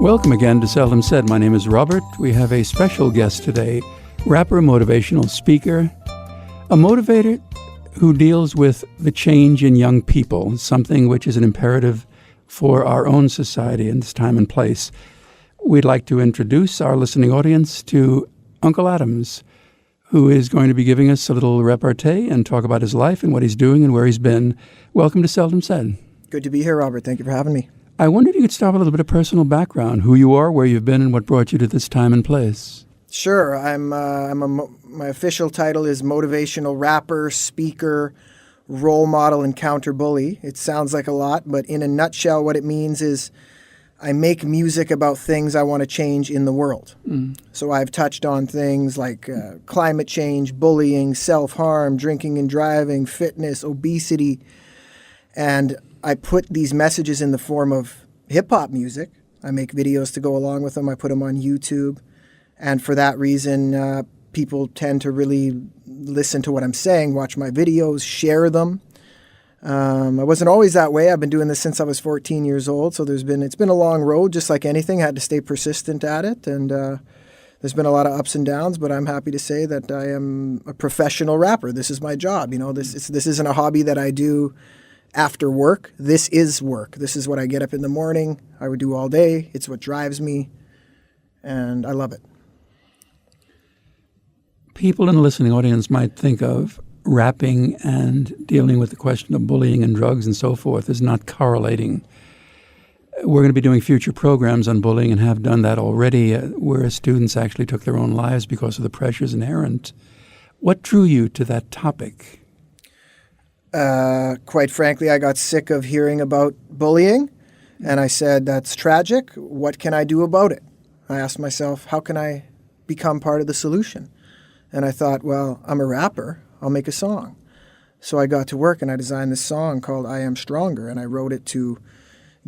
Welcome again to Seldom Said. My name is Robert. We have a special guest today, rapper, motivational speaker, a motivator who deals with the change in young people, something which is an imperative for our own society in this time and place. We'd like to introduce our listening audience to Unkle Adams, who is going to be giving us a little repartee and talk about his life and what he's doing and where he's been. Welcome to Seldom Said. Good to be here, Robert. Thank you for having me. I wonder if you could start with a little bit of personal background, who you are, where you've been, and what brought you to this time and place. Sure. My official title is motivational rapper, speaker, role model, and counter bully. It sounds like a lot, but in a nutshell, what it means is I make music about things I want to change in the world. So I've touched on things like climate change, bullying, self-harm, drinking and driving, fitness, obesity, and I put these messages in the form of hip-hop music. I make videos to go along with them. I put them on YouTube. And for that reason, people tend to really listen to what I'm saying, watch my videos, share them. I wasn't always that way. I've been doing this since I was 14 years old. So it's been a long road, just like anything. I had to stay persistent at it. And there's been a lot of ups and downs, but I'm happy to say that I am a professional rapper. This is my job. You know, this isn't a hobby that I do after work. This is work. This is what I get up in the morning. I would do all day. It's what drives me, and I love it. People in the listening audience might think of rapping and dealing with the question of bullying and drugs and so forth as not correlating. We're going to be doing future programs on bullying and have done that already, where students actually took their own lives because of the pressures inherent. What drew you to that topic? Quite frankly, I got sick of hearing about bullying, and I said, that's tragic. What can I do about it? I asked myself, how can I become part of the solution? And I thought, well, I'm a rapper. I'll make a song. So I got to work, and I designed this song called I Am Stronger, and I wrote it to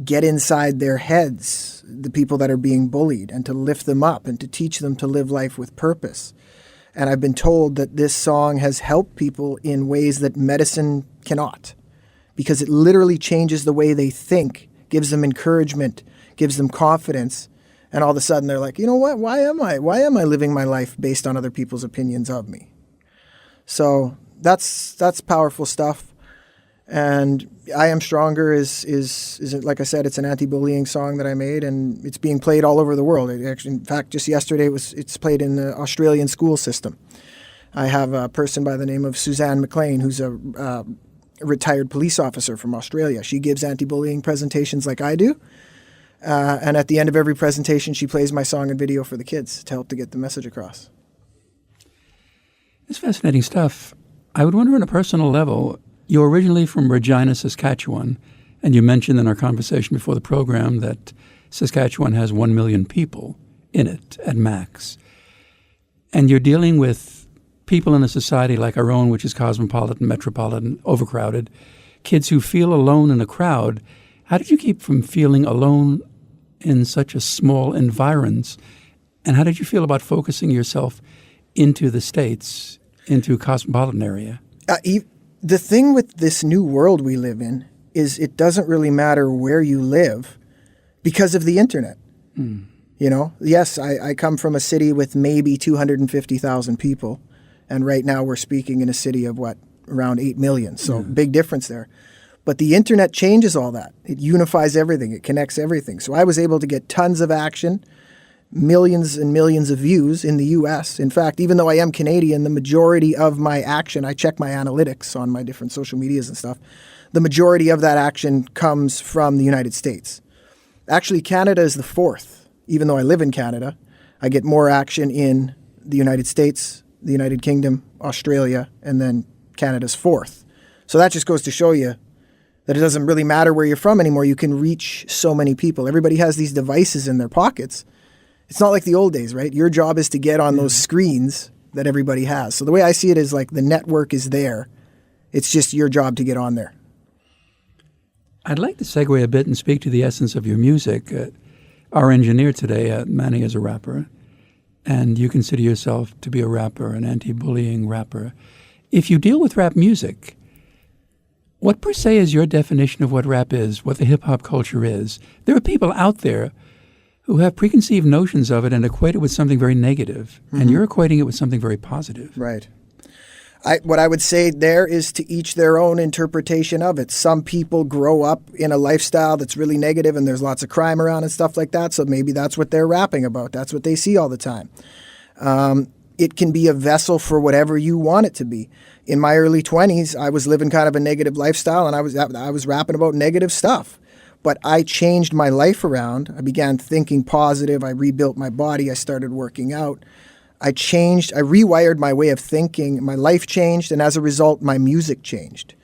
get inside their heads, the people that are being bullied, and to lift them up and to teach them to live life with purpose. And I've been told that this song has helped people in ways that medicine cannot, because it literally changes the way they think, gives them encouragement, gives them confidence. And all of a sudden they're like, you know what? Why am I living my life based on other people's opinions of me? So that's powerful stuff. And I Am Stronger is like I said, it's an anti-bullying song that I made, and it's being played all over the world. In fact, just yesterday it's played in the Australian school system. I have a person by the name of Suzanne McLean, who's a retired police officer from Australia. She gives anti-bullying presentations like I do. And at the end of every presentation, she plays my song and video for the kids to help to get the message across. It's fascinating stuff. I would wonder on a personal level, you're originally from Regina, Saskatchewan, and you mentioned in our conversation before the program that Saskatchewan has 1 million people in it at max. And you're dealing with people in a society like our own, which is cosmopolitan, metropolitan, overcrowded, kids who feel alone in a crowd. How did you keep from feeling alone in such a small environs? And how did you feel about focusing yourself into the States, into a cosmopolitan area? The thing with this new world we live in is it doesn't really matter where you live because of the internet. You know, yes, I come from a city with maybe 250,000 people, and right now we're speaking in a city of around 8 million. So big difference there. But the internet changes all that. It unifies everything. It connects everything. So I was able to get tons of action, millions and millions of views in the U.S. In fact, even though I am Canadian, the majority of my action, I check my analytics on my different social medias and stuff, the majority of that action comes from the United States. Actually, Canada is the fourth. Even though I live in Canada, I get more action in the United States, the United Kingdom, Australia, and then Canada's fourth. So that just goes to show you that it doesn't really matter where you're from anymore. You can reach so many people. Everybody has these devices in their pockets. It's not like the old days, right? Your job is to get on those screens that everybody has. So the way I see it is like the network is there. It's just your job to get on there. I'd like to segue a bit and speak to the essence of your music. Our engineer today, Manny, is a rapper, and you consider yourself to be a rapper, an anti-bullying rapper. If you deal with rap music, what per se is your definition of what rap is, what the hip-hop culture is? There are people out there who have preconceived notions of it and equate it with something very negative. And you're equating it with something very positive. Right. What I would say there is to each their own interpretation of it. Some people grow up in a lifestyle that's really negative and there's lots of crime around and stuff like that, so maybe that's what they're rapping about. That's what they see all the time. It can be a vessel for whatever you want it to be. In my early 20s, I was living kind of a negative lifestyle, and I was rapping about negative stuff. But I changed my life around. I began thinking positive. I rebuilt my body. I started working out. I rewired my way of thinking. My life changed, and as a result, my music changed.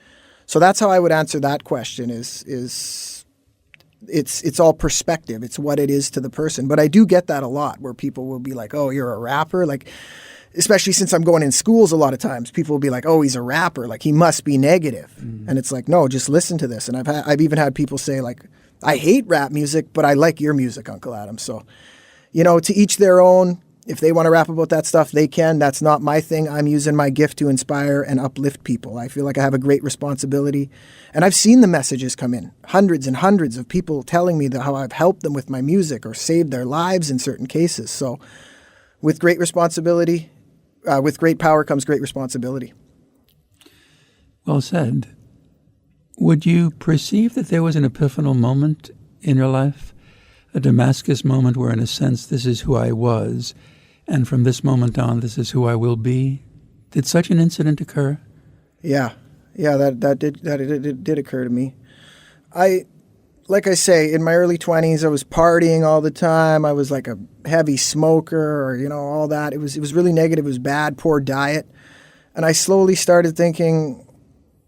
So that's how I would answer that question is it's all perspective. It's what it is to the person. But I do get that a lot where people will be like, oh, you're a rapper? Like, especially since I'm going in schools a lot of times, people will be like, oh, he's a rapper. Like, he must be negative. And it's like, no, just listen to this. And I've even had people say, like, I hate rap music, but I like your music, Unkle Adams. So, to each their own. If they want to rap about that stuff, they can. That's not my thing. I'm using my gift to inspire and uplift people. I feel like I have a great responsibility. And I've seen the messages come in. Hundreds and hundreds of people telling me how I've helped them with my music or saved their lives in certain cases. So with great responsibility, with great power comes great responsibility. Well said. Would you perceive that there was an epiphanal moment in your life? A Damascus moment where, in a sense, this is who I was, and from this moment on, this is who I will be? Did such an incident occur? Yeah, that did occur to me. Like I say, in my early 20s, I was partying all the time. I was like a heavy smoker, or all that. It was really negative. It was bad, poor diet, and I slowly started thinking,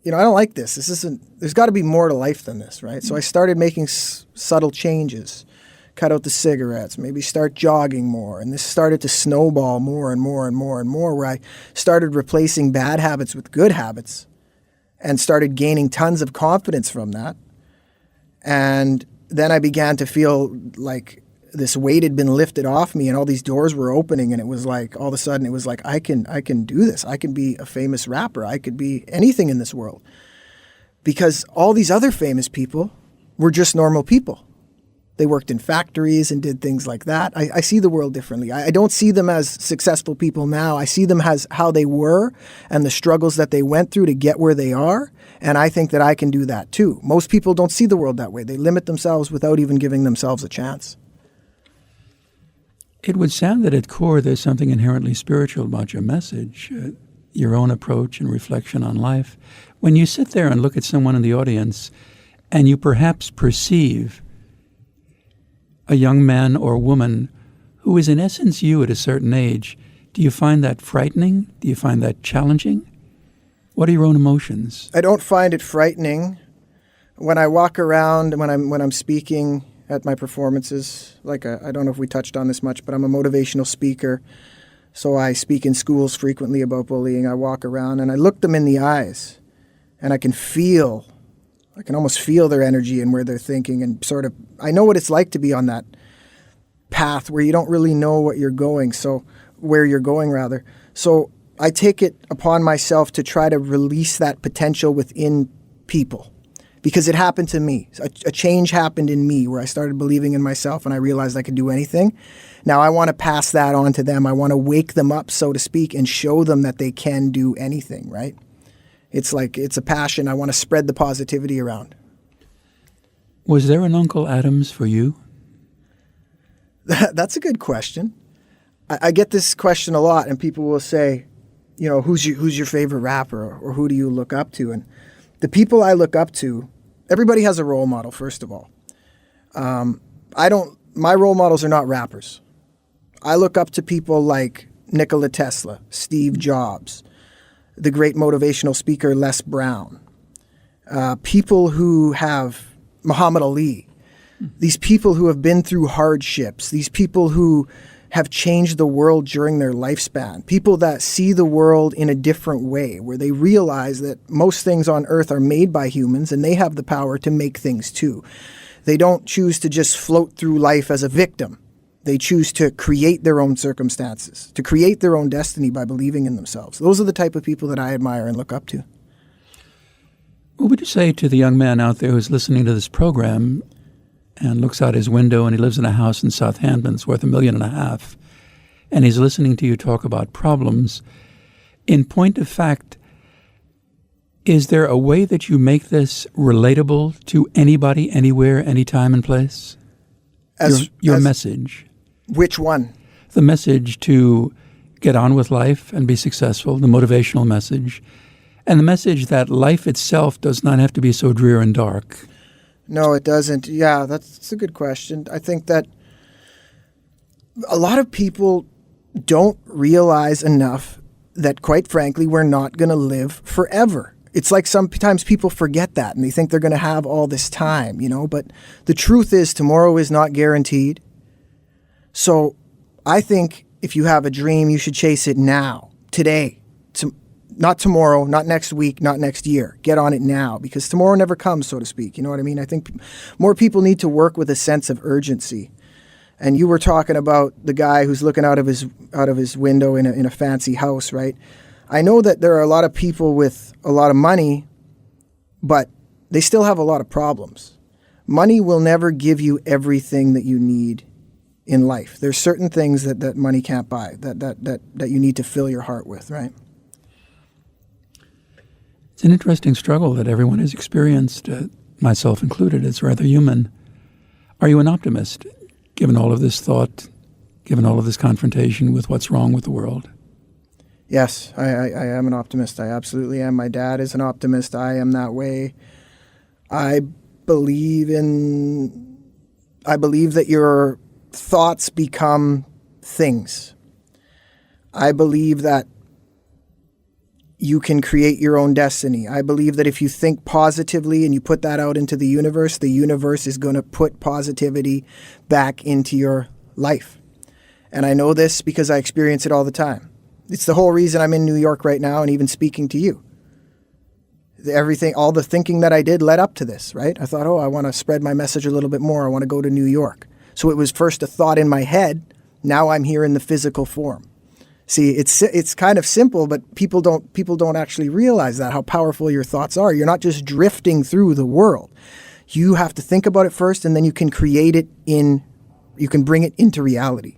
I don't like this. This isn't. There's got to be more to life than this, right? So I started making subtle changes. Cut out the cigarettes, maybe start jogging more. And this started to snowball more and more and more and more, where I started replacing bad habits with good habits and started gaining tons of confidence from that. And then I began to feel like this weight had been lifted off me and all these doors were opening, and it was like, all of a sudden it was like, I can do this. I can be a famous rapper. I could be anything in this world. Because all these other famous people were just normal people. They worked in factories and did things like that. I see the world differently. I don't see them as successful people now. I see them as how they were and the struggles that they went through to get where they are. And I think that I can do that too. Most people don't see the world that way. They limit themselves without even giving themselves a chance. It would sound that at core there's something inherently spiritual about your message, your own approach and reflection on life. When you sit there and look at someone in the audience and you perhaps perceive a young man or woman who is in essence you at a certain age, do you find that frightening? Do you find that challenging? What are your own emotions? I don't find it frightening. When I walk around, when I'm speaking at my performances, I don't know if we touched on this much, but I'm a motivational speaker. So I speak in schools frequently about bullying. I walk around and I look them in the eyes and I can almost feel their energy and where they're thinking, and I know what it's like to be on that path where you don't really know where you're going. So I take it upon myself to try to release that potential within people, because it happened to me. A change happened in me where I started believing in myself and I realized I could do anything. Now I want to pass that on to them. I want to wake them up, so to speak, and show them that they can do anything, right? It's a passion. I want to spread the positivity around. Was there an Unkle Adams for you? That's a good question. I get this question a lot, and people will say, who's your favorite rapper, or who do you look up to? And the people I look up to, everybody has a role model, first of all. My role models are not rappers. I look up to people like Nikola Tesla, Steve Jobs, the great motivational speaker Les Brown, people who have Muhammad Ali, these people who have been through hardships, these people who have changed the world during their lifespan, people that see the world in a different way, where they realize that most things on earth are made by humans and they have the power to make things too. They don't choose to just float through life as a victim. They choose to create their own circumstances, to create their own destiny by believing in themselves. Those are the type of people that I admire and look up to. What would you say to the young man out there who's listening to this program and looks out his window, and he lives in a house in Southampton that's worth $1.5 million, and he's listening to you talk about problems. In point of fact, is there a way that you make this relatable to anybody, anywhere, anytime and place? Your message. Which one? The message to get on with life and be successful, the motivational message, and the message that life itself does not have to be so drear and dark. No, it doesn't. Yeah, that's a good question. I think that a lot of people don't realize enough that, quite frankly, we're not going to live forever. It's like sometimes people forget that and they think they're going to have all this time, but the truth is tomorrow is not guaranteed. So I think if you have a dream, you should chase it now, today, not tomorrow, not next week, not next year. Get on it now, because tomorrow never comes, so to speak. You know what I mean? I think more people need to work with a sense of urgency. And you were talking about the guy who's looking out of his window in a fancy house, right? I know that there are a lot of people with a lot of money, but they still have a lot of problems. Money will never give you everything that you need in life. There's certain things that money can't buy, that you need to fill your heart with, right? It's an interesting struggle that everyone has experienced, myself included. It's rather human. Are you an optimist, given all of this thought, given all of this confrontation with what's wrong with the world? Yes, I am an optimist. I absolutely am. My dad is an optimist. I am that way. I believe that your thoughts become things. I believe that you can create your own destiny. I believe that if you think positively and you put that out into the universe is going to put positivity back into your life. And I know this because I experience it all the time. It's the whole reason I'm in New York right now and even speaking to you. All the thinking that I did led up to this, right? I thought, I want to spread my message a little bit more. I want to go to New York. So it was first a thought in my head. Now I'm here in the physical form. See, it's kind of simple, but people don't actually realize that, how powerful your thoughts are. You're not just drifting through the world. You have to think about it first, and then you can you can bring it into reality.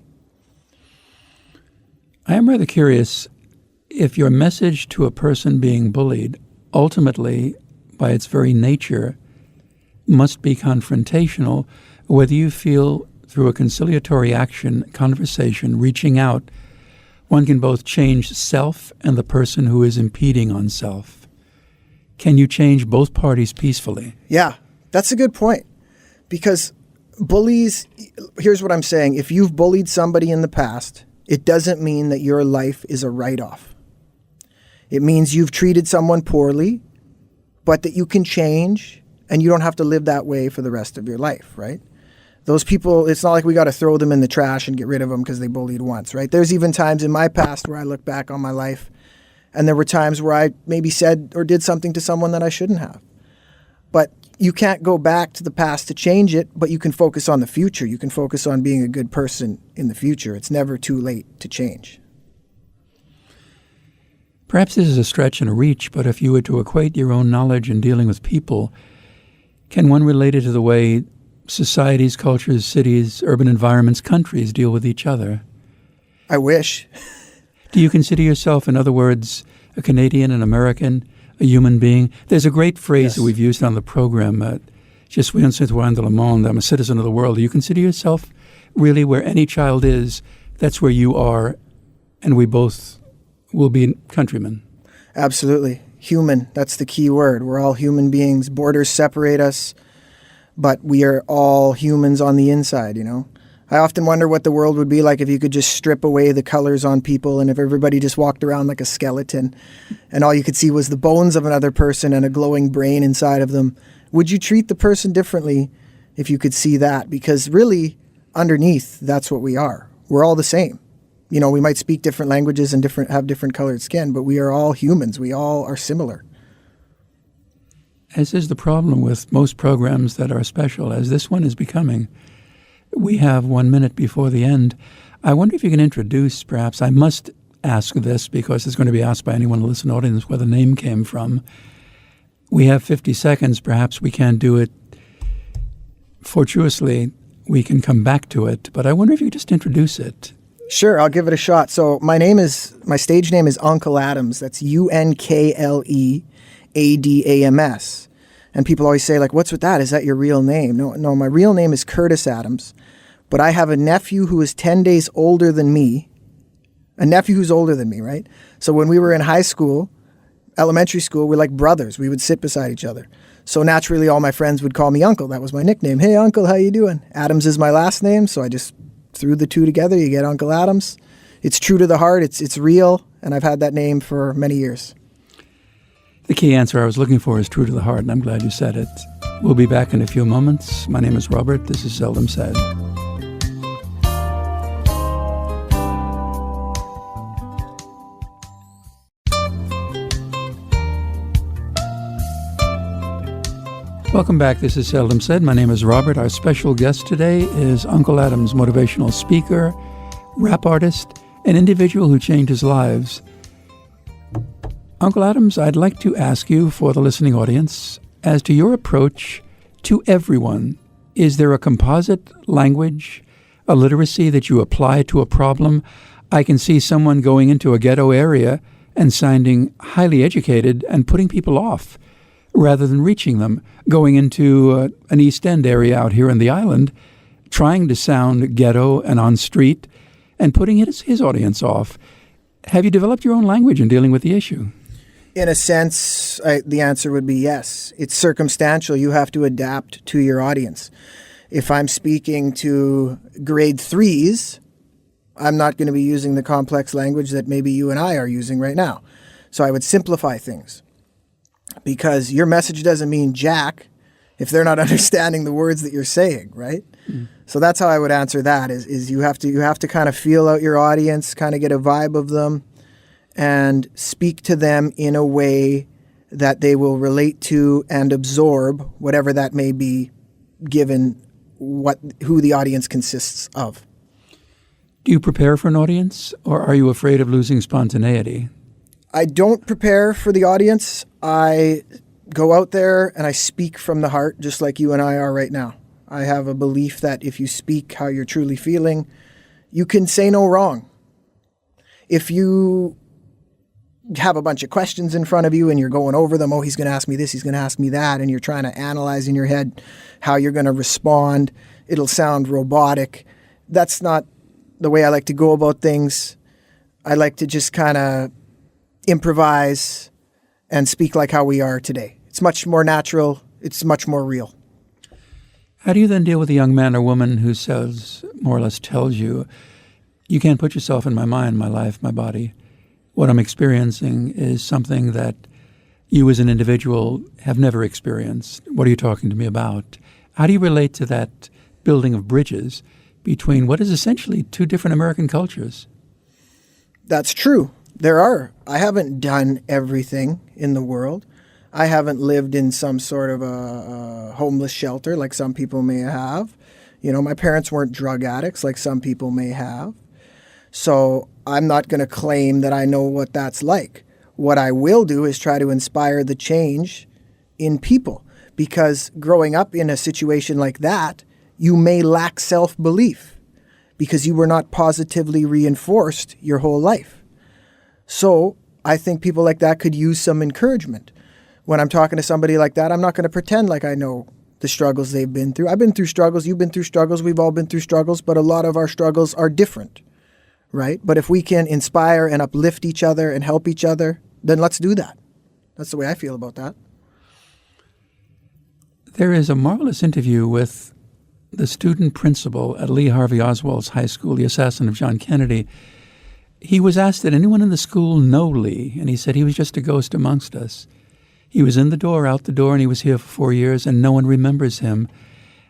I am rather curious if your message to a person being bullied ultimately, by its very nature, must be confrontational, whether you feel through a conciliatory action, conversation, reaching out, one can both change self and the person who is impeding on self. Can you change both parties peacefully? Yeah, that's a good point. Because bullies, here's what I'm saying. If you've bullied somebody in the past, it doesn't mean that your life is a write-off. It means you've treated someone poorly, but that you can change and you don't have to live that way for the rest of your life, right? Those people, it's not like we got to throw them in the trash and get rid of them because they bullied once, right? There's even times in my past where I look back on my life and there were times where I maybe said or did something to someone that I shouldn't have. But you can't go back to the past to change it, but you can focus on the future. You can focus on being a good person in the future. It's never too late to change. Perhaps this is a stretch and a reach, but if you were to equate your own knowledge in dealing with people, can one relate it to the way societies, cultures, cities, urban environments, countries deal with each other? I wish. Do you consider yourself, in other words, a Canadian, an American, a human being? There's a great phrase that we've used on the program, Je suis un citoyen de le monde, I'm a citizen of the world. Do you consider yourself really where any child is, that's where you are, and we both will be countrymen? Absolutely. Human, that's the key word. We're all human beings. Borders separate us, but we are all humans on the inside, I often wonder what the world would be like if you could just strip away the colors on people and if everybody just walked around like a skeleton and all you could see was the bones of another person and a glowing brain inside of them. Would you treat the person differently if you could see that? Because really, underneath, that's what we are. We're all the same. We might speak different languages and have different colored skin, but we are all humans. We all are similar. As is the problem with most programs that are special, as this one is becoming. We have 1 minute before the end. I wonder if you can introduce, perhaps, I must ask this because it's going to be asked by anyone in the listening audience where the name came from. We have 50 seconds. Perhaps we can't do it fortuitously, we can come back to it, but I wonder if you could just introduce it. Sure, I'll give it a shot. So my stage name is Unkle Adams. That's UNKLEADAMS. And people always say, like, what's with that? Is that your real name? No, my real name is Curtis Adams. But I have a nephew who is 10 days older than me. A nephew who's older than me, right? So when we were in high school, elementary school, we're like brothers. We would sit beside each other. So naturally, all my friends would call me Uncle. That was my nickname. Hey, Uncle, how you doing? Adams is my last name, so I just threw the two together. You get Unkle Adams. It's true to the heart. It's real, and I've had that name for many years. The key answer I was looking for is true to the heart, and I'm glad you said it. We'll be back in a few moments. My name is Robert. This is Seldom Said. Welcome back. This is Seldom Said. My name is Robert. Our special guest today is Unkle Adams, motivational speaker, rap artist, an individual who changed his lives. Unkle Adams, I'd like to ask you, for the listening audience, as to your approach to everyone. Is there a composite language, a literacy that you apply to a problem? I can see someone going into a ghetto area and sounding highly educated and putting people off rather than reaching them, going into an East End area out here in the island, trying to sound ghetto and on street and putting his audience off. Have you developed your own language in dealing with the issue? In a sense, the answer would be yes. It's circumstantial. You have to adapt to your audience. If I'm speaking to grade 3s, I'm not going to be using the complex language that maybe you and I are using right now. So I would simplify things, because your message doesn't mean jack if they're not understanding the words that you're saying, right? Mm. So that's how I would answer that, is you have to kind of feel out your audience, kind of get a vibe of them, and speak to them in a way that they will relate to and absorb, whatever that may be, given who the audience consists of. Do you prepare for an audience, or are you afraid of losing spontaneity? I don't prepare for the audience. I go out there and I speak from the heart, just like you and I are right now. I have a belief that if you speak how you're truly feeling, you can say no wrong. If you have a bunch of questions in front of you and you're going over them, oh, he's going to ask me this, he's going to ask me that, and you're trying to analyze in your head how you're going to respond, it'll sound robotic. That's not the way I like to go about things. I like to just kind of improvise and speak like how we are today. It's much more natural. It's much more real. How do you then deal with a young man or woman who says, more or less tells you, you can't put yourself in my mind, my life, my body? What I'm experiencing is something that you as an individual have never experienced. What are you talking to me about? How do you relate to that building of bridges between what is essentially two different American cultures? That's true. I haven't done everything in the world. I haven't lived in some sort of a homeless shelter like some people may have. You know, my parents weren't drug addicts like some people may have. So I'm not going to claim that I know what that's like. What I will do is try to inspire the change in people, because growing up in a situation like that, you may lack self-belief because you were not positively reinforced your whole life. So I think people like that could use some encouragement. When I'm talking to somebody like that, I'm not going to pretend like I know the struggles they've been through. I've been through struggles. You've been through struggles. We've all been through struggles, but a lot of our struggles are different, right? But if we can inspire and uplift each other and help each other, then let's do that. That's the way I feel about that. There is a marvelous interview with the student principal at Lee Harvey Oswald's high school, the assassin of John Kennedy. He was asked, did anyone in the school know Lee? And he said he was just a ghost amongst us. He was in the door, out the door, and he was here for 4 years, and no one remembers him.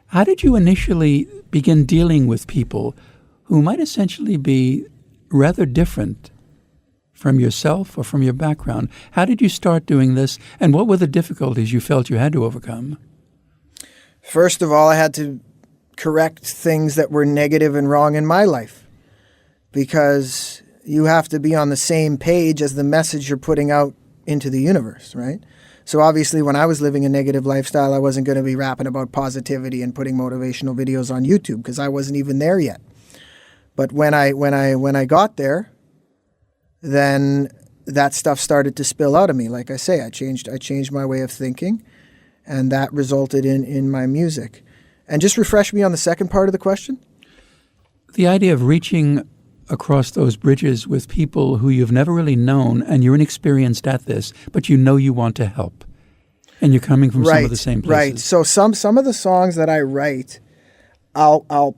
How did you initially begin dealing with people who might essentially be rather different from yourself or from your background? How did you start doing this, and what were the difficulties you felt you had to overcome? First of all, I had to correct things that were negative and wrong in my life, because you have to be on the same page as the message you're putting out into the universe, right? So obviously when I was living a negative lifestyle, I wasn't going to be rapping about positivity and putting motivational videos on YouTube because I wasn't even there yet. But when I got there, then that stuff started to spill out of me. Like I say, I changed my way of thinking, and that resulted in my music. And just refresh me on the second part of the question. The idea of reaching across those bridges with people who you've never really known, and you're inexperienced at this, but you know you want to help, and you're coming from some of the same places. Right. So some of the songs that I write, I'll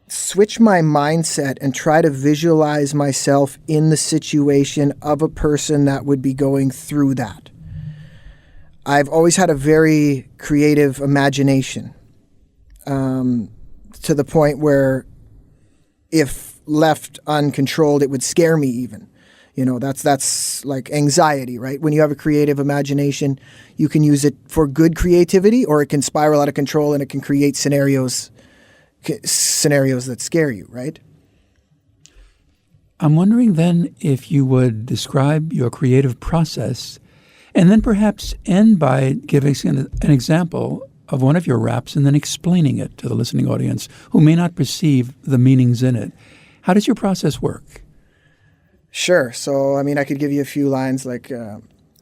switch my mindset and try to visualize myself in the situation of a person that would be going through that. I've always had a very creative imagination, to the point where if left uncontrolled, it would scare me even. You know, that's like anxiety, right? When you have a creative imagination, you can use it for good creativity, or it can spiral out of control and it can create scenarios that scare you, right? I'm wondering then if you would describe your creative process and then perhaps end by giving an example of one of your raps and then explaining it to the listening audience who may not perceive the meanings in it. How does your process work? Sure. So, I mean, I could give you a few lines like,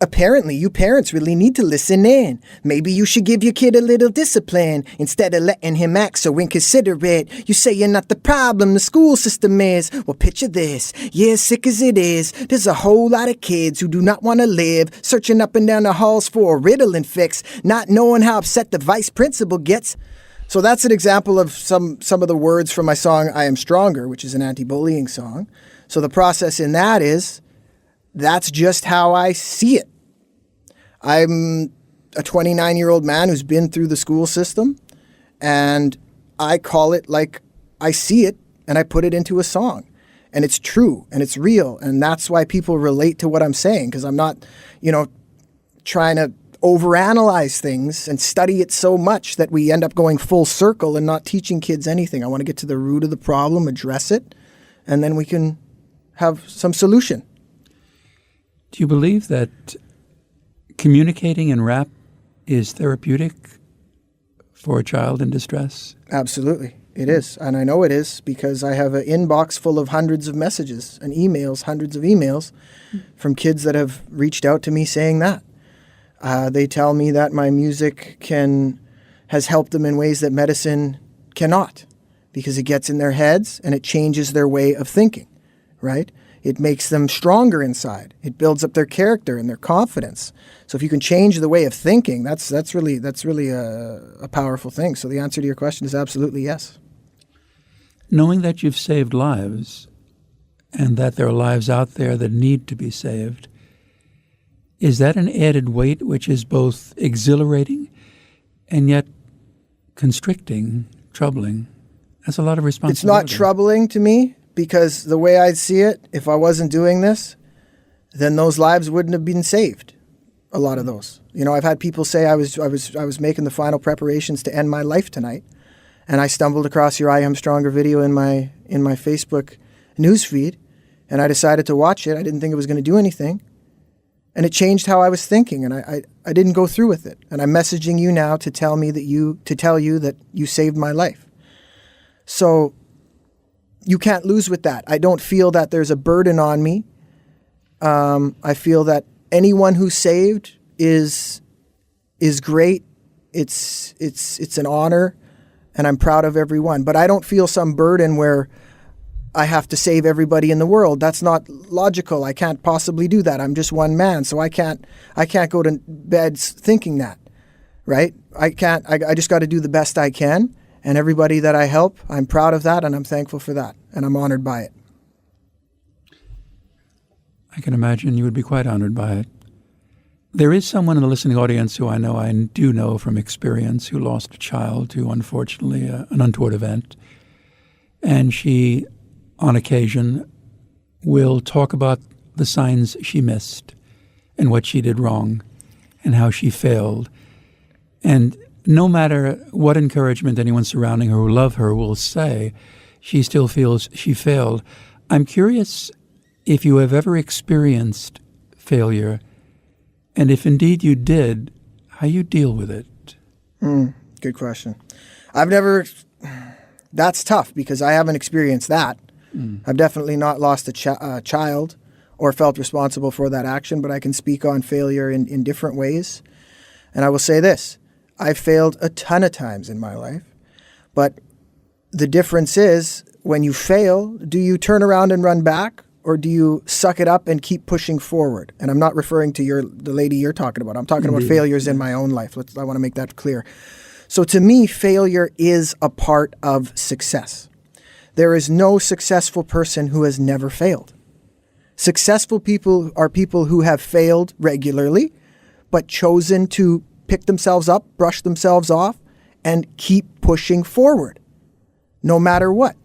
apparently you parents really need to listen in. Maybe you should give your kid a little discipline instead of letting him act so inconsiderate. You say you're not the problem, the school system is. Well, picture this. Yeah, sick as it is, there's a whole lot of kids who do not want to live, searching up and down the halls for a Ritalin fix, not knowing how upset the vice principal gets. So that's an example of some of the words from my song, I Am Stronger, which is an anti-bullying song. So the process in that is, that's just how I see it. I'm a 29-year-old man who's been through the school system, and I call it like I see it, and I put it into a song. And it's true, and it's real, and that's why people relate to what I'm saying, because I'm not, trying to overanalyze things and study it so much that we end up going full circle and not teaching kids anything. I want to get to the root of the problem, address it, and then we can have some solution. Do you believe that communicating in rap is therapeutic for a child in distress? Absolutely. It is. And I know it is because I have an inbox full of hundreds of messages and emails, hundreds of emails from kids that have reached out to me saying that. They tell me that my music has helped them in ways that medicine cannot, because it gets in their heads and it changes their way of thinking, right? It makes them stronger inside. It builds up their character and their confidence. So if you can change the way of thinking, that's really a powerful thing. So the answer to your question is absolutely yes. Knowing that you've saved lives and that there are lives out there that need to be saved, is that an added weight which is both exhilarating and yet constricting, troubling? That's a lot of responsibility. It's not troubling to me because the way I see it, if I wasn't doing this, then those lives wouldn't have been saved. A lot of those. I've had people say I was making the final preparations to end my life tonight, and I stumbled across your I Am Stronger video in my Facebook newsfeed, and I decided to watch it. I didn't think it was going to do anything. And it changed how I was thinking, and I didn't go through with it. And I'm messaging you now to tell you that you saved my life. So you can't lose with that. I don't feel that there's a burden on me. I feel that anyone who's saved is great. It's an honor, and I'm proud of everyone. But I don't feel some burden where I have to save everybody in the world. That's not logical. I can't possibly do that. I'm just one man, so I can't go to bed thinking that, right? I just got to do the best I can, and everybody that I help, I'm proud of that, and I'm thankful for that, and I'm honored by it. I can imagine you would be quite honored by it. There is someone in the listening audience who I do know from experience who lost a child to, unfortunately, an untoward event, and she, on occasion, will talk about the signs she missed and what she did wrong and how she failed. And no matter what encouragement anyone surrounding her who love her will say, she still feels she failed. I'm curious if you have ever experienced failure And if indeed you did, how you deal with it? Good question. That's tough because I haven't experienced that. I've definitely not lost a child or felt responsible for that action, but I can speak on failure in different ways. And I will say this, I've failed a ton of times in my life, but the difference is when you fail, do you turn around and run back or do you suck it up and keep pushing forward? And I'm not referring to the lady you're talking about. I'm talking about failures in my own life. I want to make that clear. So to me, failure is a part of success. There is no successful person who has never failed. Successful people are people who have failed regularly, but chosen to pick themselves up, brush themselves off, and keep pushing forward, no matter what.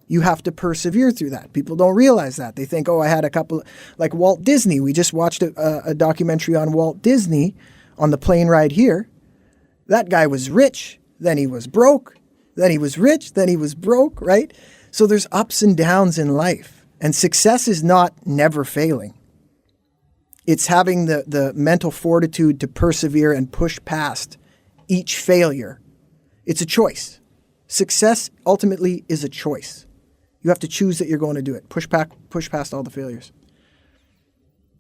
You have to persevere through that. People don't realize that. They think, I had a couple, like Walt Disney. We just watched a documentary on Walt Disney on the plane ride here. That guy was rich, then he was broke, then he was rich, then he was broke, right? So there's ups and downs in life. And success is not never failing. It's having the mental fortitude to persevere and push past each failure. It's a choice. Success ultimately is a choice. You have to choose that you're going to do it. Push past all the failures.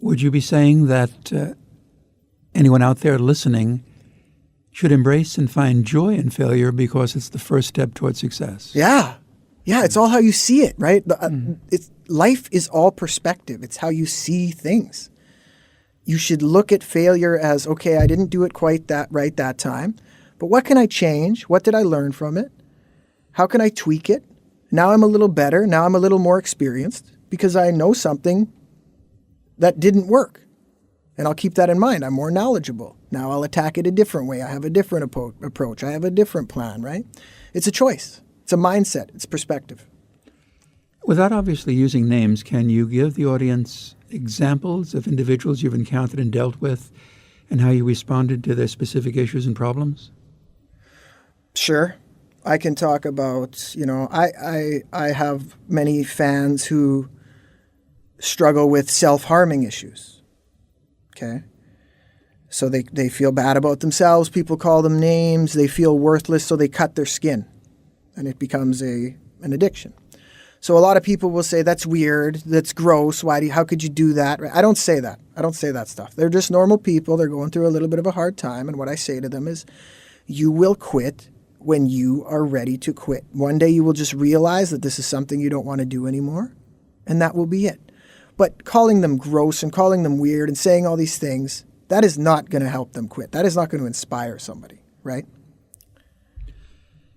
Would you be saying that anyone out there listening should embrace and find joy in failure because it's the first step towards success? Yeah. Yeah, it's all how you see it, right? Life is all perspective. It's how you see things. You should look at failure as, okay, I didn't do it quite that time, but what can I change? What did I learn from it? How can I tweak it? Now I'm a little better. Now I'm a little more experienced because I know something that didn't work. And I'll keep that in mind. I'm more knowledgeable. Now I'll attack it a different way. I have a different approach. I have a different plan, right? It's a choice. It's a mindset. It's perspective. Without obviously using names, can you give the audience examples of individuals you've encountered and dealt with and how you responded to their specific issues and problems? Sure. I can talk about, I have many fans who struggle with self-harming issues. Okay? So they feel bad about themselves. People call them names. They feel worthless, so they cut their skin. And it becomes an addiction. So a lot of people will say, that's weird, that's gross, how could you do that? I don't say that. I don't say that stuff. They're just normal people. They're going through a little bit of a hard time. And what I say to them is, you will quit when you are ready to quit. One day you will just realize that this is something you don't want to do anymore, and that will be it. But calling them gross and calling them weird and saying all these things, that is not going to help them quit. That is not going to inspire somebody, right?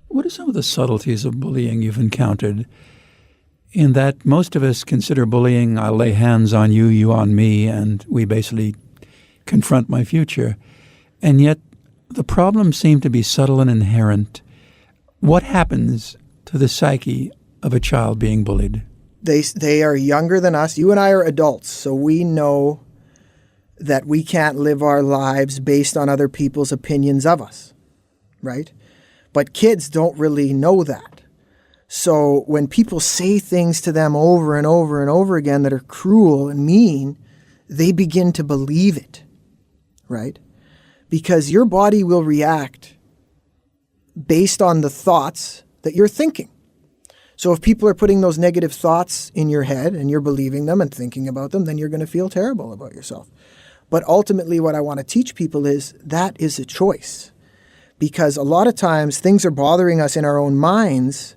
What are some of the subtleties of bullying you've encountered in that most of us consider bullying, I'll lay hands on you, you on me, and we basically confront my future. And yet the problems seem to be subtle and inherent. What happens to the psyche of a child being bullied? They are younger than us. You and I are adults, so we know that we can't live our lives based on other people's opinions of us, right? But kids don't really know that. So when people say things to them over and over and over again that are cruel and mean, they begin to believe it, right? Because your body will react based on the thoughts that you're thinking. So if people are putting those negative thoughts in your head and you're believing them and thinking about them, then you're going to feel terrible about yourself. But ultimately what I want to teach people is that is a choice. Because a lot of times things are bothering us in our own minds,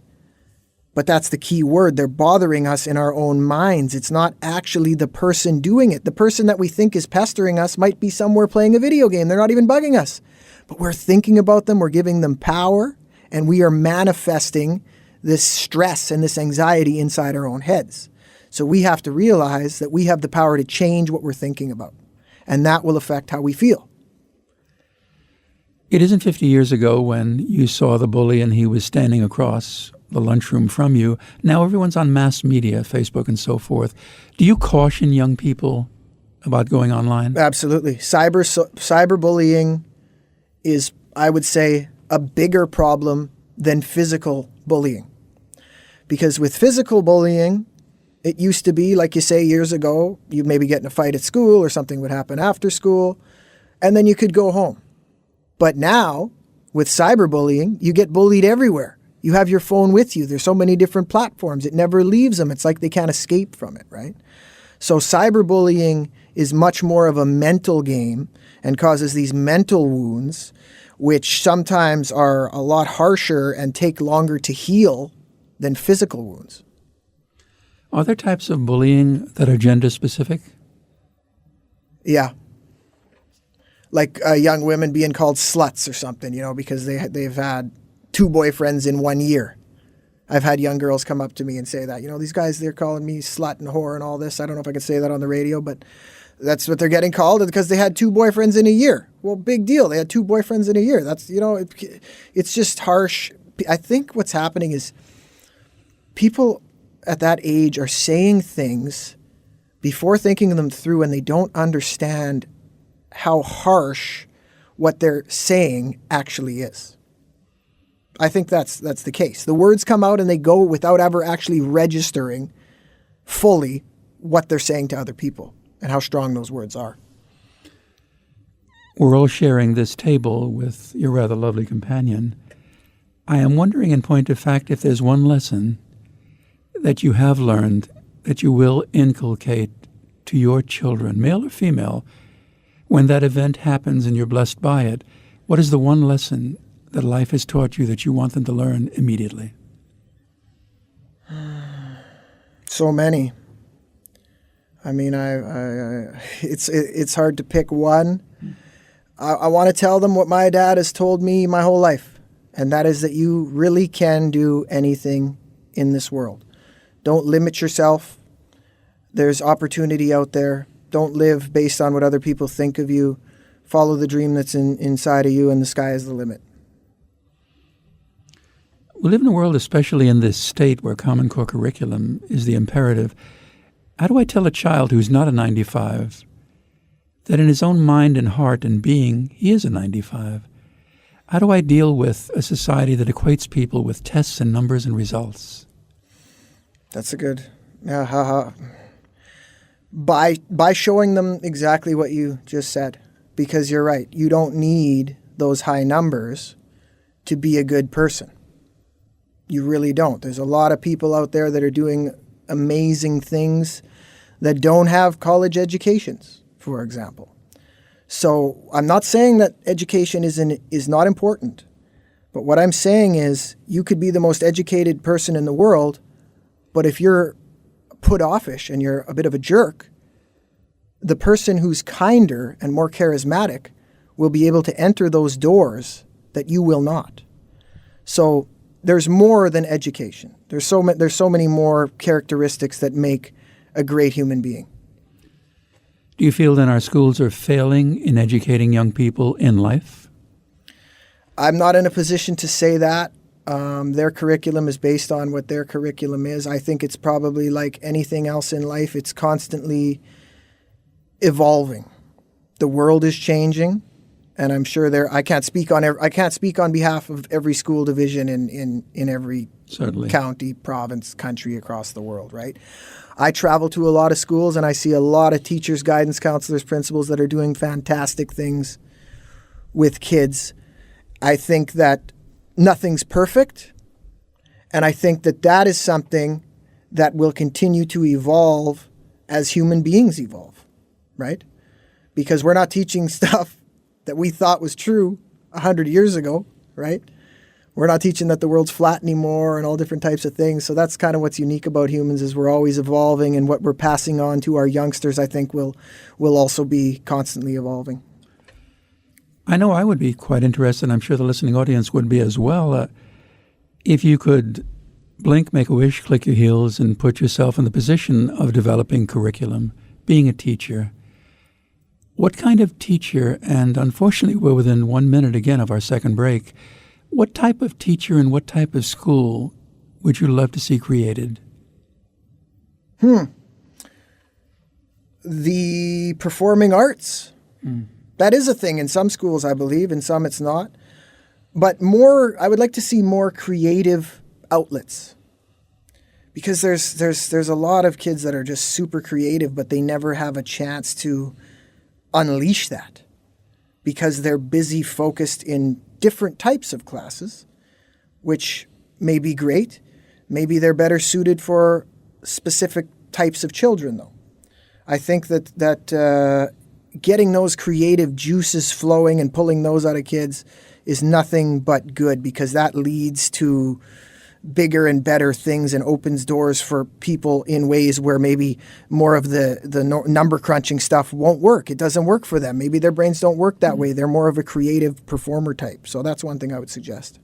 but that's the key word. They're bothering us in our own minds. It's not actually the person doing it. The person that we think is pestering us might be somewhere playing a video game. They're not even bugging us. But we're thinking about them, we're giving them power, and we are manifesting this stress and this anxiety inside our own heads. So we have to realize that we have the power to change what we're thinking about. And that will affect how we feel. It isn't 50 years ago when you saw the bully and he was standing across the lunchroom from you. Now everyone's on mass media, Facebook and so forth. Do you caution young people about going online? Absolutely. Cyberbullying is, I would say, a bigger problem than physical bullying. Because with physical bullying, it used to be, like you say, years ago, you'd maybe get in a fight at school or something would happen after school. and then you could go home. But now, with cyberbullying, you get bullied everywhere. You have your phone with you. There's so many different platforms. It never leaves them. It's like they can't escape from it, right? So cyberbullying is much more of a mental game and causes these mental wounds, which sometimes are a lot harsher and take longer to heal than physical wounds. Are there types of bullying that are gender specific? Yeah. Like young women being called sluts or something, because they've had 2 boyfriends in 1 year. I've had young girls come up to me and say that, these guys, they're calling me slut and whore and all this. I don't know if I could say that on the radio, but that's what they're getting called because they had 2 boyfriends in a year. Well, big deal. They had 2 boyfriends in a year. That's, it's just harsh. I think what's happening is people at that age are saying things before thinking them through, and they don't understand how harsh what they're saying actually is. I think that's the case. The words come out and they go without ever actually registering fully what they're saying to other people and how strong those words are. We're all sharing this table with your rather lovely companion. I am wondering, in point of fact, if there's one lesson that you have learned that you will inculcate to your children, male or female, when that event happens and you're blessed by it. What is the one lesson that life has taught you that you want them to learn immediately? So many. I mean, it's hard to pick one. I want to tell them what my dad has told me my whole life, and that is that you really can do anything in this world. Don't limit yourself. There's opportunity out there. Don't live based on what other people think of you. Follow the dream that's inside of you, and the sky is the limit. We live in a world, especially in this state where Common Core curriculum is the imperative. How do I tell a child who's not a 95 that in his own mind and heart and being, he is a 95? How do I deal with a society that equates people with tests and numbers and results? That's a good... Yeah, By showing them exactly what you just said. Because you're right. You don't need those high numbers to be a good person. You really don't. There's a lot of people out there that are doing amazing things that don't have college educations, for example. So I'm not saying that education is not important. But what I'm saying is you could be the most educated person in the world, but if you're put offish and you're a bit of a jerk, the person who's kinder and more charismatic will be able to enter those doors that you will not. So there's more than education. There's so many more characteristics that make a great human being. Do you feel that our schools are failing in educating young people in life? I'm not in a position to say that. Their curriculum is based on what their curriculum is. I think it's probably like anything else in life. It's constantly evolving. The world is changing, and I'm sure I can't speak on behalf of every school division in every Certainly. County, province, country across the world, right? I travel to a lot of schools, and I see a lot of teachers, guidance counselors, principals that are doing fantastic things with kids. I think that nothing's perfect, and I think that is something that will continue to evolve as human beings evolve, right? Because we're not teaching stuff that we thought was true 100 years ago, right? We're not teaching that the world's flat anymore and all different types of things. So that's kind of what's unique about humans is we're always evolving, and what we're passing on to our youngsters, I think, will also be constantly evolving. I know I would be quite interested, and I'm sure the listening audience would be as well, if you could blink, make a wish, click your heels, and put yourself in the position of developing curriculum, being a teacher. What kind of teacher, and unfortunately we're within 1 minute again of our second break, what type of teacher and what type of school would you love to see created? The performing arts. That is a thing in some schools, I believe. In some, it's not. But I would like to see more creative outlets. Because there's a lot of kids that are just super creative, but they never have a chance to unleash that. because they're busy focused in different types of classes, which may be great. Maybe they're better suited for specific types of children, though. I think that getting those creative juices flowing and pulling those out of kids is nothing but good, because that leads to bigger and better things and opens doors for people in ways where maybe more of the number crunching stuff won't work. It doesn't work for them. Maybe their brains don't work that way. They're more of a creative performer type. So that's one thing I would suggest.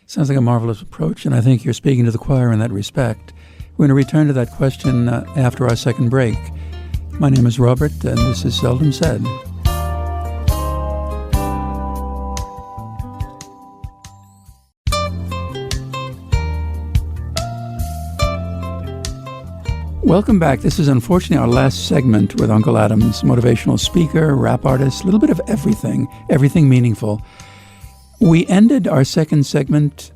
Sounds like a marvelous approach, and I think you're speaking to the choir in that respect. We're going to return to that question after our second break. My name is Robert, and this is Seldom Said. Welcome back. This is unfortunately our last segment with Unkle Adams, motivational speaker, rap artist, a little bit of everything meaningful. We ended our second segment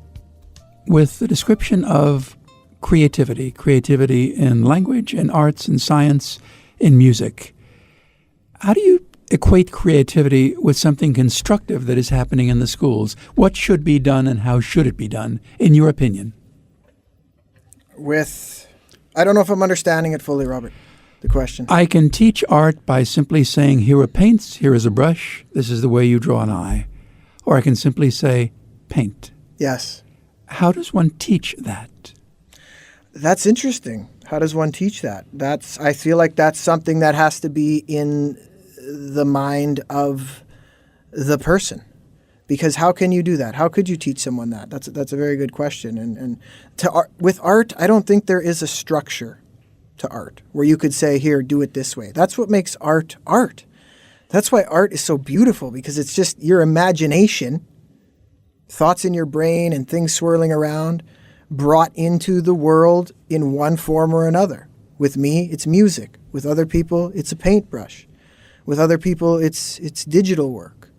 with the description of creativity in language, in arts, in science, in music. How do you equate creativity with something constructive that is happening in the schools? What should be done and how should it be done, in your opinion? I don't know if I'm understanding it fully, Robert, the question. I can teach art by simply saying, here are paints, here is a brush, this is the way you draw an eye. Or I can simply say, paint. Yes. How does one teach that? That's interesting. How does one teach that? I feel like that's something that has to be in the mind of the person. Because how can you do that? How could you teach someone that? That's a very good question. And with art, I don't think there is a structure to art where you could say, here, do it this way. That's what makes art art. That's why art is so beautiful, because it's just your imagination, thoughts in your brain and things swirling around, brought into the world in one form or another. With me, it's music. With other people, it's a paintbrush. With other people, it's digital work.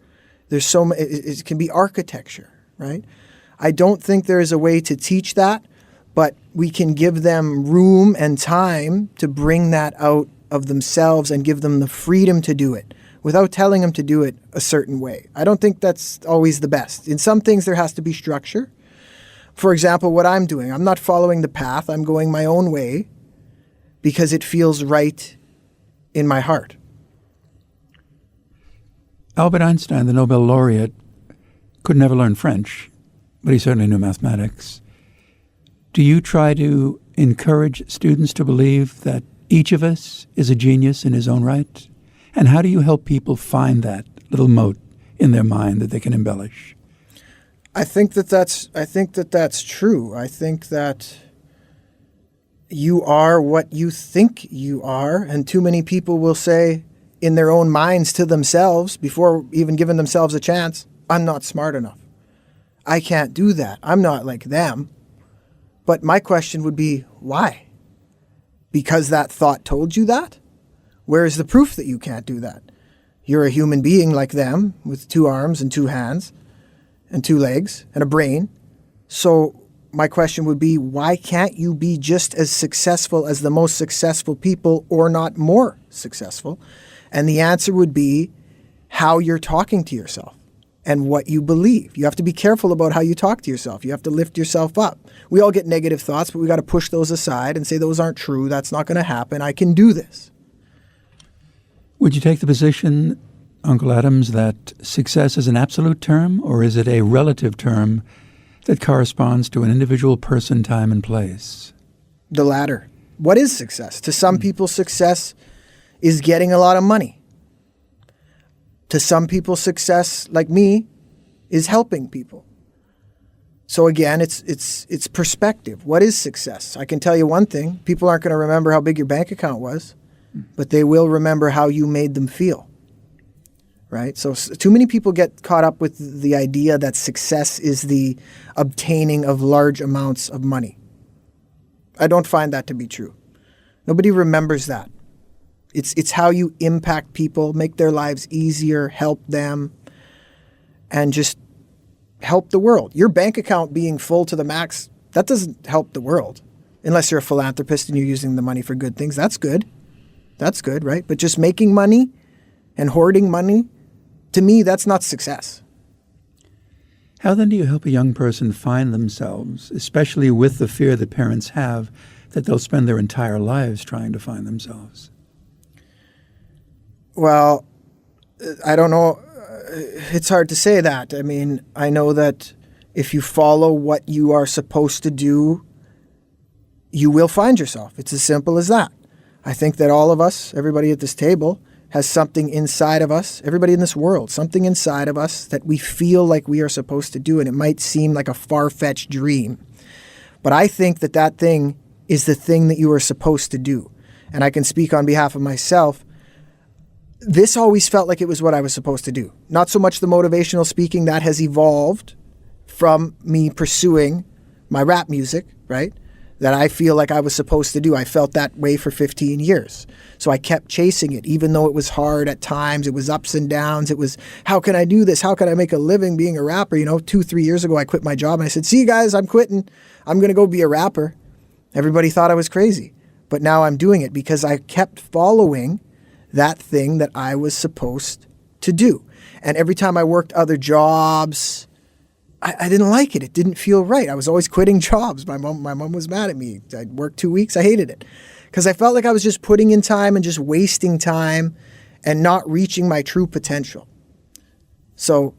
There's it can be architecture, right? I don't think there is a way to teach that, but we can give them room and time to bring that out of themselves and give them the freedom to do it without telling them to do it a certain way. I don't think that's always the best. In some things, there has to be structure. For example, what I'm doing, I'm not following the path. I'm going my own way because it feels right in my heart. Albert Einstein, the Nobel laureate, could never learn French, but he certainly knew mathematics. Do you try to encourage students to believe that each of us is a genius in his own right? And how do you help people find that little mote in their mind that they can embellish? I think that's true. I think that you are what you think you are, and too many people will say in their own minds to themselves, before even giving themselves a chance, I'm not smart enough. I can't do that. I'm not like them. But my question would be, why? Because that thought told you that? Where is the proof that you can't do that? You're a human being like them, with 2 arms and 2 hands and 2 legs and a brain. So my question would be, why can't you be just as successful as the most successful people, or not more successful? And the answer would be how you're talking to yourself and what you believe. You have to be careful about how you talk to yourself. You have to lift yourself up. We all get negative thoughts, but we got to push those aside and say those aren't true. That's not going to happen. I can do this. Would you take the position, Unkle Adams, that success is an absolute term, or is it a relative term that corresponds to an individual person, time, and place? The latter. What is success? To some people, success is getting a lot of money. To some people, success, like me, is helping people. So again, it's perspective. What is success? I can tell you one thing. People aren't going to remember how big your bank account was, but they will remember how you made them feel. Right? So too many people get caught up with the idea that success is the obtaining of large amounts of money. I don't find that to be true. Nobody remembers that. It's how you impact people, make their lives easier, help them, and just help the world. Your bank account being full to the max, that doesn't help the world. Unless you're a philanthropist and you're using the money for good things. That's good. That's good, right? But just making money and hoarding money To me, that's not success. How then do you help a young person find themselves, especially with the fear that parents have that they'll spend their entire lives trying to find themselves? Well, I don't know. It's hard to say that. I mean, I know that if you follow what you are supposed to do, you will find yourself. It's as simple as that. I think that all of us, everybody at this table, has something inside of us, everybody in this world, something inside of us that we feel like we are supposed to do. And it might seem like a far-fetched dream. But I think that that thing is the thing that you are supposed to do. And I can speak on behalf of myself. This always felt like it was what I was supposed to do. Not so much the motivational speaking that has evolved from me pursuing my rap music, right? That I feel like I was supposed to do. I felt that way for 15 years. So I kept chasing it, even though it was hard at times. It was ups and downs. It was, how can I do this? How can I make a living being a rapper? 2-3 years ago, I quit my job and I said, see you guys, I'm quitting. I'm going to go be a rapper. Everybody thought I was crazy. But now I'm doing it because I kept following that thing that I was supposed to do. And every time I worked other jobs, I didn't like it. It didn't feel right. I was always quitting jobs. My mom was mad at me. I'd work 2 weeks. I hated it because I felt like I was just putting in time and just wasting time and not reaching my true potential. So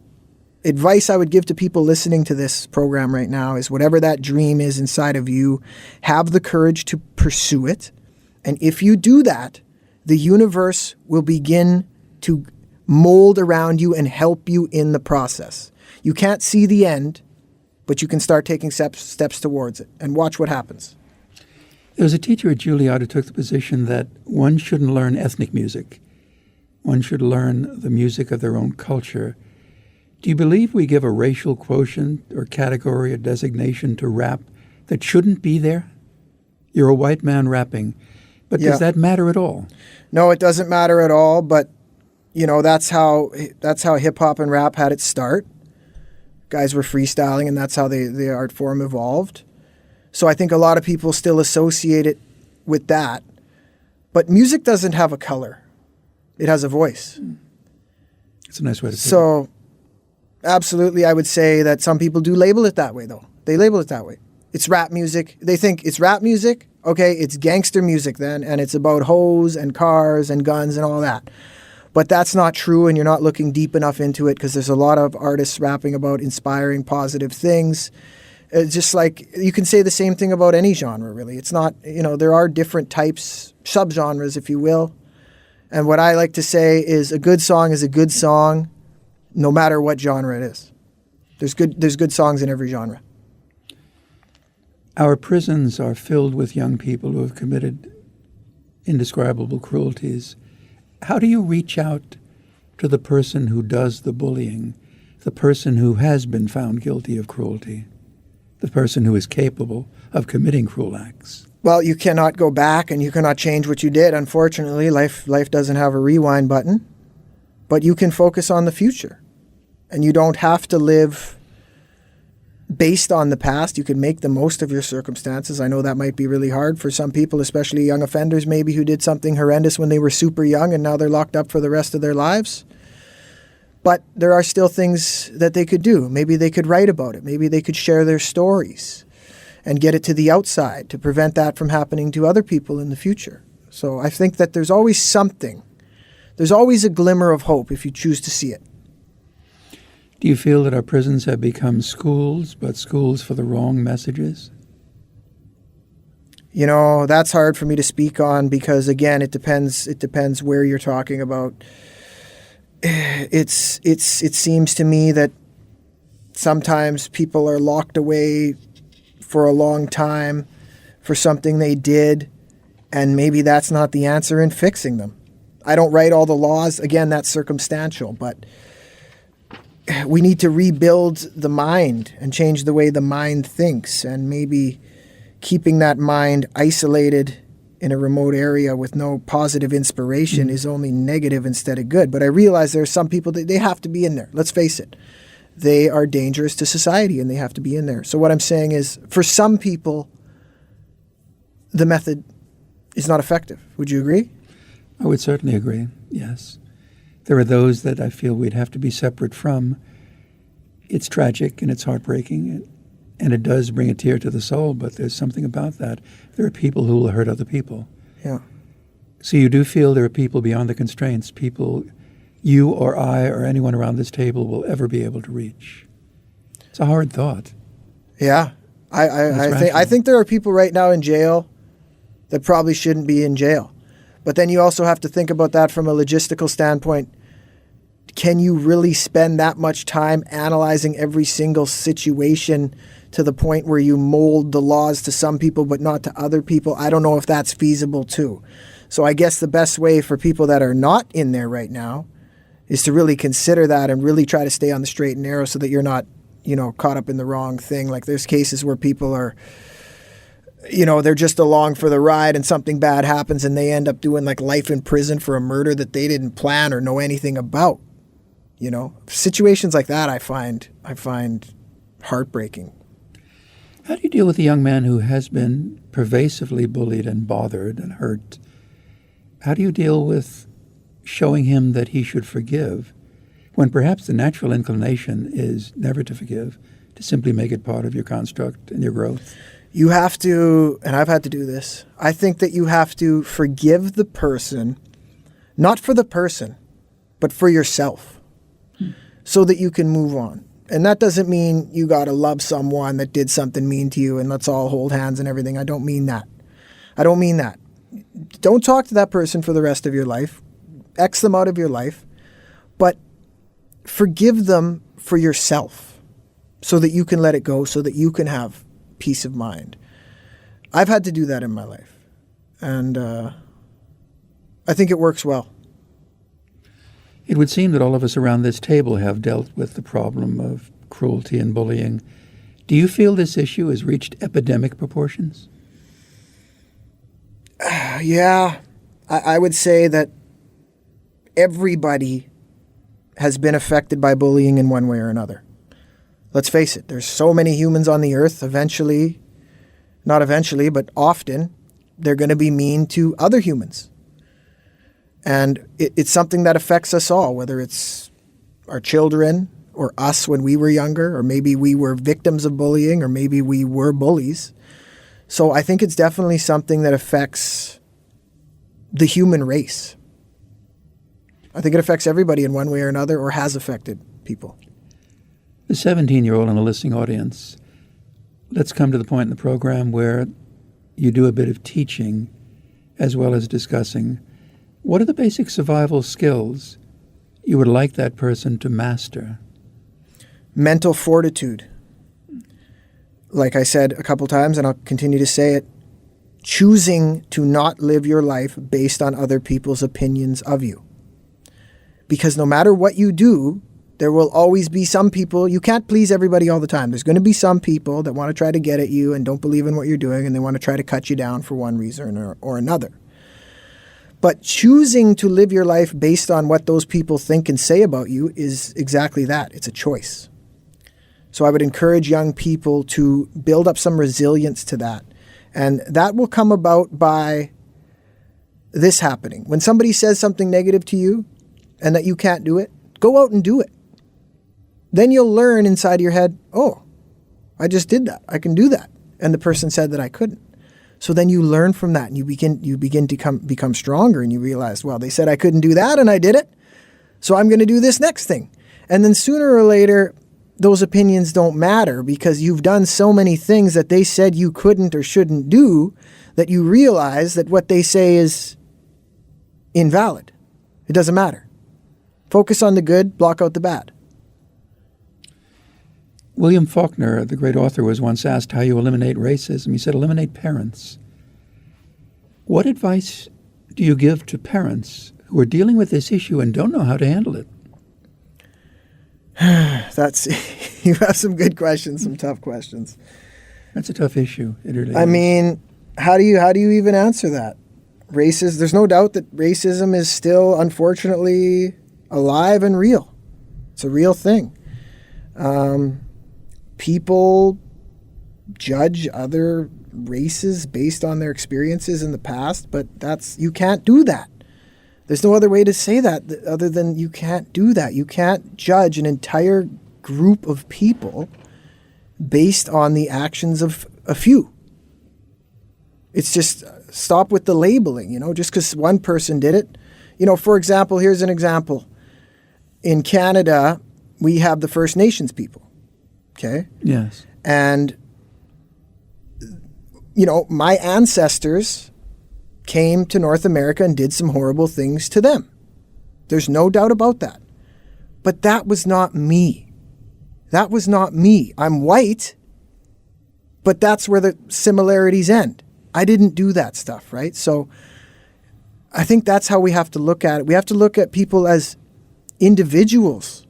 advice I would give to people listening to this program right now is whatever that dream is inside of you, have the courage to pursue it. And if you do that, the universe will begin to mold around you and help you in the process. You can't see the end, but you can start taking steps towards it and watch what happens. There was a teacher at Juilliard who took the position that one shouldn't learn ethnic music. One should learn the music of their own culture. Do you believe we give a racial quotient or category or designation to rap that shouldn't be there? You're a white man rapping, but does that matter at all? No, it doesn't matter at all, but that's how hip-hop and rap had its start. Guys were freestyling, and that's how the art form evolved. So I think a lot of people still associate it with that. But music doesn't have a color. It has a voice. It's a nice way to put it. So absolutely, I would say that some people do label it that way, though. They label it that way. It's rap music. They think it's rap music. Okay, it's gangster music then, and it's about hoes and cars and guns and all that. But that's not true, and you're not looking deep enough into it because there's a lot of artists rapping about inspiring positive things. It's just like you can say the same thing about any genre, really. It's not, there are different types, subgenres, if you will. And what I like to say is a good song no matter what genre it is. There's good songs in every genre. Our prisons are filled with young people who have committed indescribable cruelties. How do you reach out to the person who does the bullying, the person who has been found guilty of cruelty, the person who is capable of committing cruel acts? Well, you cannot go back and you cannot change what you did. Unfortunately, life doesn't have a rewind button, but you can focus on the future. And you don't have to live based on the past. You can make the most of your circumstances. I know that might be really hard for some people, especially young offenders maybe who did something horrendous when they were super young and now they're locked up for the rest of their lives. But there are still things that they could do. Maybe they could write about it. Maybe they could share their stories and get it to the outside to prevent that from happening to other people in the future. So I think that there's always something. There's always a glimmer of hope if you choose to see it. Do you feel that our prisons have become schools, but schools for the wrong messages? That's hard for me to speak on because, again, it depends where you're talking about. It seems to me that sometimes people are locked away for a long time for something they did, and maybe that's not the answer in fixing them. I don't write all the laws. Again, that's circumstantial, but we need to rebuild the mind and change the way the mind thinks, and maybe keeping that mind isolated in a remote area with no positive inspiration is only negative instead of good. But I realize there are some people that they have to be in there. Let's face it. They are dangerous to society and they have to be in there. So what I'm saying is, for some people, the method is not effective. Would you agree? I would certainly agree, yes. There are those that I feel we'd have to be separate from. It's tragic and it's heartbreaking, and it does bring a tear to the soul, but there's something about that. There are people who will hurt other people. Yeah. So you do feel there are people beyond the constraints, people you or I or anyone around this table will ever be able to reach. It's a hard thought. Yeah. I think there are people right now in jail that probably shouldn't be in jail. But then you also have to think about that from a logistical standpoint. Can you really spend that much time analyzing every single situation to the point where you mold the laws to some people but not to other people? I don't know if that's feasible too. So I guess the best way for people that are not in there right now is to really consider that and really try to stay on the straight and narrow so that you're not, caught up in the wrong thing. Like there's cases where people are, they're just along for the ride and something bad happens and they end up doing like life in prison for a murder that they didn't plan or know anything about. Situations like that I find heartbreaking. How do you deal with a young man who has been pervasively bullied and bothered and hurt? How do you deal with showing him that he should forgive when perhaps the natural inclination is never to forgive, to simply make it part of your construct and your growth? You have to, and I've had to do this, I think that you have to forgive the person, not for the person, but for yourself, so that you can move on. And that doesn't mean you got to love someone that did something mean to you and let's all hold hands and everything. I don't mean that. Don't talk to that person for the rest of your life. X them out of your life. But forgive them for yourself so that you can let it go, so that you can have peace of mind. I've had to do that in my life. And I think it works well. It would seem that all of us around this table have dealt with the problem of cruelty and bullying. Do you feel this issue has reached epidemic proportions? Yeah. I would say that everybody has been affected by bullying in one way or another. Let's face it, there's so many humans on the earth, not eventually, but often, they're going to be mean to other humans. And it's something that affects us all, whether it's our children or us when we were younger, or maybe we were victims of bullying, or maybe we were bullies. So I think it's definitely something that affects the human race. I think it affects everybody in one way or another, or has affected people. The 17-year-old in a listening audience, let's come to the point in the program where you do a bit of teaching as well as discussing. What are the basic survival skills you would like that person to master? Mental fortitude. Like I said a couple times, and I'll continue to say it, choosing to not live your life based on other people's opinions of you. Because no matter what you do, there will always be some people, you can't please everybody all the time. There's going to be some people that want to try to get at you and don't believe in what you're doing, and they want to try to cut you down for one reason or another. But choosing to live your life based on what those people think and say about you is exactly that. It's a choice. So I would encourage young people to build up some resilience to that. And that will come about by this happening. When somebody says something negative to you and that you can't do it, go out and do it. Then you'll learn inside your head, oh, I just did that. I can do that. And the person said that I couldn't. So then you learn from that and you begin to become stronger, and you realize, well, they said I couldn't do that and I did it. So I'm going to do this next thing. And then sooner or later, those opinions don't matter because you've done so many things that they said you couldn't or shouldn't do that you realize that what they say is invalid. It doesn't matter. Focus on the good, block out the bad. William Faulkner, the great author, was once asked how you eliminate racism. He said, eliminate parents. What advice do you give to parents who are dealing with this issue and don't know how to handle it? You have some good questions, some tough questions. That's a tough issue. It really I is. mean, how do you even answer that? There's no doubt that racism is still, unfortunately, alive and real. It's a real thing. People judge other races based on their experiences in the past, but you can't do that. There's no other way to say that other than you can't do that. You can't judge an entire group of people based on the actions of a few. It's just stop with the labeling, just because one person did it. For example, here's an example. In Canada, we have the First Nations people, okay? Yes. And, my ancestors came to North America and did some horrible things to them. There's no doubt about that. But that was not me. That was not me. I'm white, but that's where the similarities end. I didn't do that stuff, right? So I think that's how we have to look at it. We have to look at people as individuals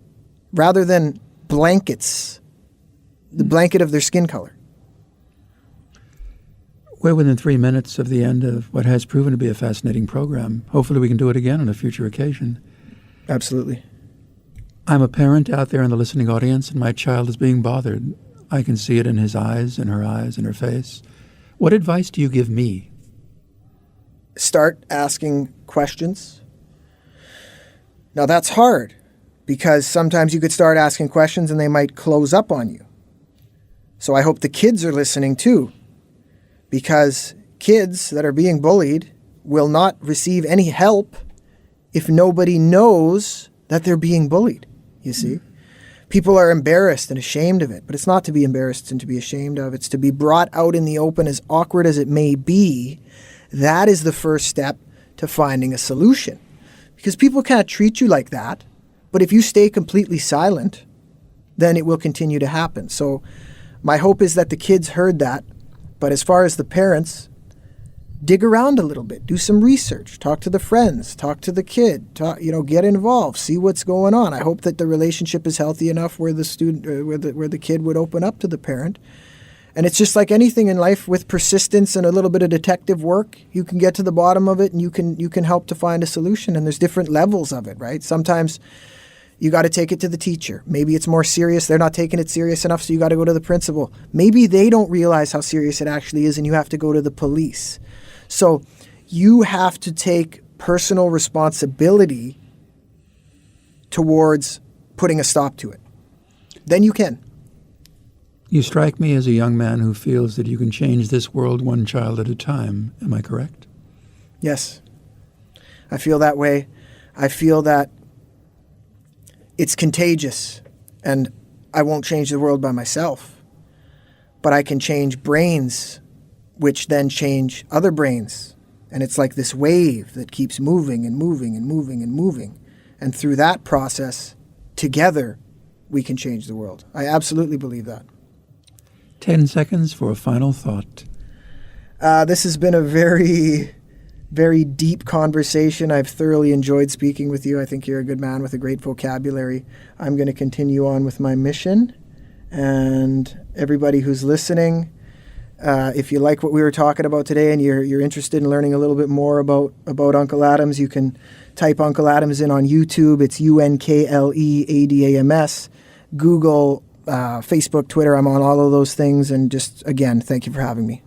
rather than blankets, the blanket of their skin color. We're within 3 minutes of the end of what has proven to be a fascinating program. Hopefully we can do it again on a future occasion. Absolutely. I'm a parent out there in the listening audience, and my child is being bothered. I can see it in his eyes, in her face. What advice do you give me? Start asking questions. Now that's hard because sometimes you could start asking questions and they might close up on you. So I hope the kids are listening too, because kids that are being bullied will not receive any help if nobody knows that they're being bullied, you see. People are embarrassed and ashamed of it, but it's not to be embarrassed and to be ashamed of. It's to be brought out in the open, as awkward as it may be. That is the first step to finding a solution. Because people can't treat you like that, but if you stay completely silent, then it will continue to happen. So my hope is that the kids heard that, but as far as the parents, dig around a little bit, do some research, talk to the friends, talk to the kid, get involved, see what's going on. I hope that the relationship is healthy enough where the student, where the kid would open up to the parent. And it's just like anything in life, with persistence and a little bit of detective work, you can get to the bottom of it and you can help to find a solution. And there's different levels of it, right? Sometimes you got to take it to the teacher. Maybe it's more serious. They're not taking it serious enough, so you got to go to the principal. Maybe they don't realize how serious it actually is and you have to go to the police. So you have to take personal responsibility towards putting a stop to it. Then you can. You strike me as a young man who feels that you can change this world one child at a time. Am I correct? Yes. I feel that way. I feel that it's contagious, and I won't change the world by myself, but I can change brains, which then change other brains. And it's like this wave that keeps moving and moving and moving and moving. And through that process, together, we can change the world. I absolutely believe that. 10 seconds for a final thought. This has been a very, very deep conversation. I've thoroughly enjoyed speaking with you. I think you're a good man with a great vocabulary. I'm going to continue on with my mission. And everybody who's listening, if you like what we were talking about today and you're interested in learning a little bit more about Unkle Adams, you can type Unkle Adams in on YouTube. It's UNKLEADAMS. Google, Facebook, Twitter. I'm on all of those things. And just, again, thank you for having me.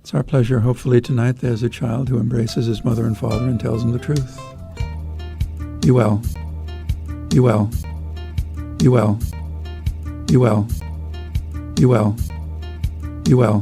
It's our pleasure. Hopefully tonight there's a child who embraces his mother and father and tells them the truth. Be well. Be well. Be well. Be well. Be well. Be well.